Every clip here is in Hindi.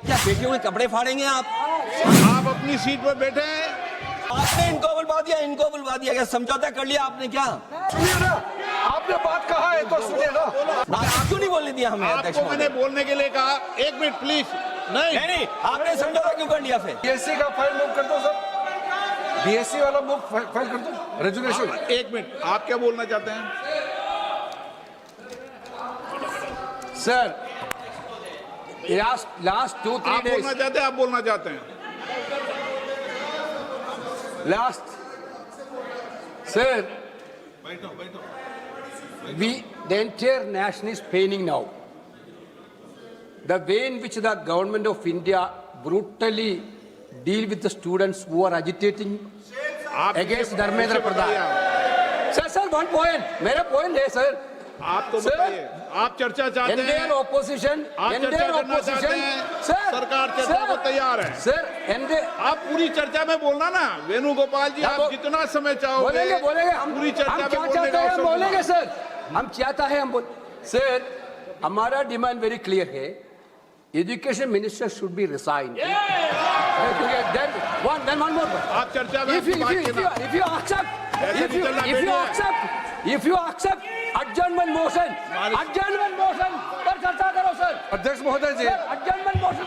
क्या बेटियों के कपड़े फाड़ेंगे आप अपनी सीट पर बैठे हैं। आपने इनको बुलवा दिया क्या समझौता कर लिया आपने क्या सुनिए ना, आपने बात कहा है तो सुनिए ना। आप क्यों नहीं बोलने दिया हमें अध्यक्ष आपको मैंने बोलने के लिए कहा, एक मिनट प्लीज। नहीं आपने समझौता क्यों कर लिया फिर बीएससी का फाइल मूव कर दो सर, बीएससी वाला मूव फाइल कर दो, रेजुलेशन। एक मिनट, आप क्या बोलना चाहते हैं? सर लास्ट 2-3 आप बोलना days, चाहते हैं, आप बोलना चाहते हैं? last sir, the entire nation is paining now. The way in which the government of India brutally deal with the students who are agitating against Dharmendra Pradhan. Sir, one point. मेरा point है sir. आप तो बताइए, आप चर्चा चाहते हैं? Indian opposition, आप चर्चा करना चाहते हैं? सरकार चर्चा को तैयार है। सर, आप पूरी चर्चा में बोलना ना, वेणुगोपाल जी, आप जितना समय चाहोगे बोलेंगे हम पूरी चर्चा में क्या बोलने चाहते का हैं, अवसर हम बोलेंगे दूंगा। सर, हम चाहता है हम बोल। सर, हमारा डिमांड वेरी क्लियर है, education minister should be resign. Then one more point. आप चर्चा में if you accept adjournment motion पर चर्चा करो सर। अध्यक्ष महोदय जी, adjournment motion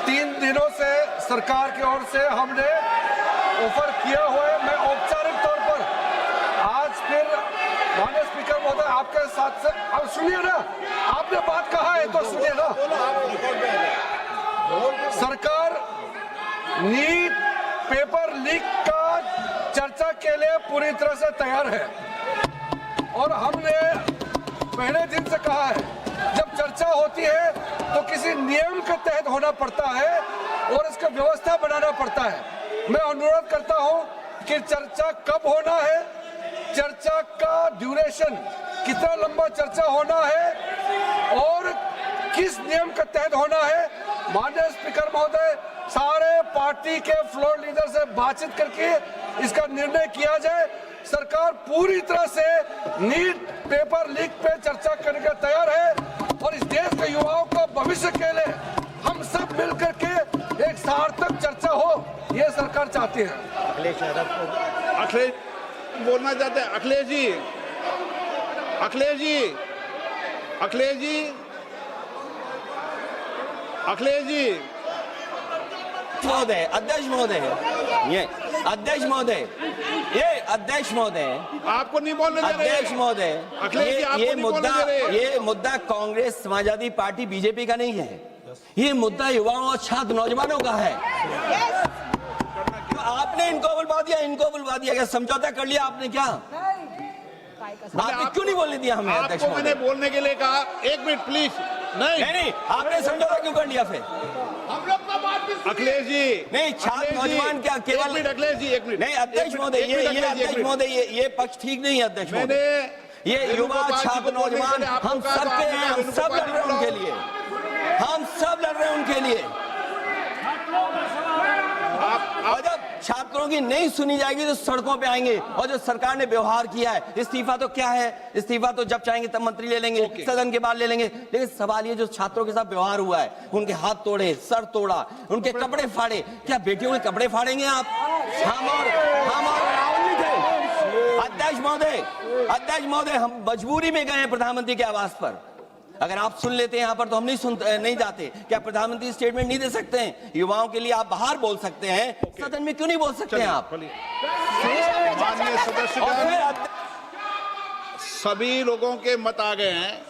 3 दिनों से सरकार की ओर से हमने ऑफर किया हुआ है। मैं औपचारिक तौर पर आज फिर माननीय स्पीकर महोदय आपके साथ से, अब सुनिए ना, आपने बात कहा है तो सुनिए ना। सरकार नीट पेपर लीक का चर्चा के लिए पूरी तरह से तैयार है और हमने पहले दिन से कहा है, जब चर्चा होती है तो किसी नियम के तहत होना पड़ता है और इसका व्यवस्था बनाना पड़ता है। मैं अनुरोध करता हूं कि चर्चा कब होना है, चर्चा का ड्यूरेशन, कितना लंबा चर्चा होना है और किस नियम के तहत होना है, माननीय स्पीकर महोदय सारे पार्टी के फ्लोर लीडर से बातचीत करके इसका निर्णय किया जाए। सरकार पूरी तरह से नीट पेपर लीक पे चर्चा करने के तैयार है और इस देश के युवाओं को भविष्य के लिए हम सब मिलकर के एक सार्थक चर्चा हो, ये सरकार चाहती है। अखिलेश बोलना चाहते हैं? अखिलेश जी, अखिलेश जी, अखिलेश जी, अखिलेश जी, महोदय, अध्यक्ष महोदय, ये अध्यक्ष महोदय, ये अध्यक्ष महोदय, आपको नहीं बोलने दे रहे। अध्यक्ष महोदय, अखिलेश जी, आपको नहीं बोलने दे रहे। ये मुद्दा कांग्रेस, समाजवादी पार्टी, बीजेपी का नहीं है, ये मुद्दा युवाओं और छात्र नौजवानों का है। तो आपने इनको बुलवा दिया क्या समझौता कर लिया आपने क्या आपने क्यों नहीं बोलने दिया हमें अध्यक्ष आपको मैंने बोलने के लिए कहा, एक मिनट प्लीज। नहीं आपने समझौता क्यों कर लिया फिर हम लोग का बात भी अखिलेश जी, नहीं छात्र नौजवान क्या केवल अखिलेश जी, एक मिनट नहीं अध्यक्ष महोदय, ये अध्यक्ष महोदय, ये पक्ष ठीक नहीं है अध्यक्ष महोदय। ये युवा छात्र नौजवान हम सबके हैं, हम सब लड़ रहे हैं उनके लिए, हम सब लड़ रहे हैं उनके लिए। और जब छात्रों की नहीं सुनी जाएगी तो सड़कों पे आएंगे। और जो सरकार ने व्यवहार किया है, इस्तीफा तो क्या है, इस्तीफा तो जब चाहेंगे तब मंत्री ले लेंगे, सदन के बाद ले लेंगे। लेकिन सवाल ये जो छात्रों के साथ व्यवहार हुआ है, उनके हाथ तोड़े, सर तोड़ा, उनके कपड़े फाड़े, क्या बेटियों के कपड़े फाड़ेंगे आप? हम और राहुल जी थे। अध्यक्ष महोदय, हम मजबूरी में गए हैं प्रधानमंत्री के आवास पर। अगर आप सुन लेते हैं यहाँ पर तो हम नहीं जाते। क्या प्रधानमंत्री स्टेटमेंट नहीं दे सकते हैं? युवाओं के लिए आप बाहर बोल सकते हैं, सदन में क्यों नहीं बोल सकते हैं आप? माननीय सदस्य, सभी लोगों के मत आ गए हैं।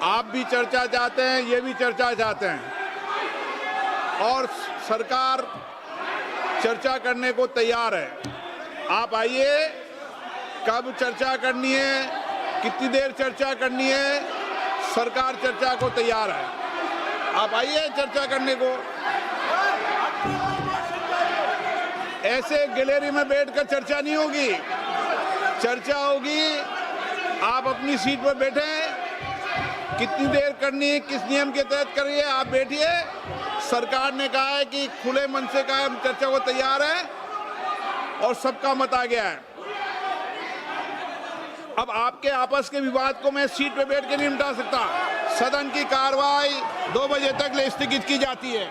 आप भी चर्चा चाहते हैं, ये भी चर्चा चाहते हैं और सरकार चर्चा करने को तैयार है। आप आइए, कब चर्चा करनी है, कितनी देर चर्चा करनी है, सरकार चर्चा को तैयार है। आप आइए चर्चा करने को। ऐसे गैलरी में बैठकर चर्चा नहीं होगी, चर्चा होगी। आप अपनी सीट पर बैठे, कितनी देर करनी है, किस नियम के तहत करिए, आप बैठिए। सरकार ने कहा है कि खुले मन से कहा, हम चर्चा को तैयार है और सबका मत आ गया है। अब आपके आपस के विवाद को मैं सीट पे बैठ के नहीं मिटा सकता। सदन की कार्रवाई 2 बजे तक स्थगित की जाती है।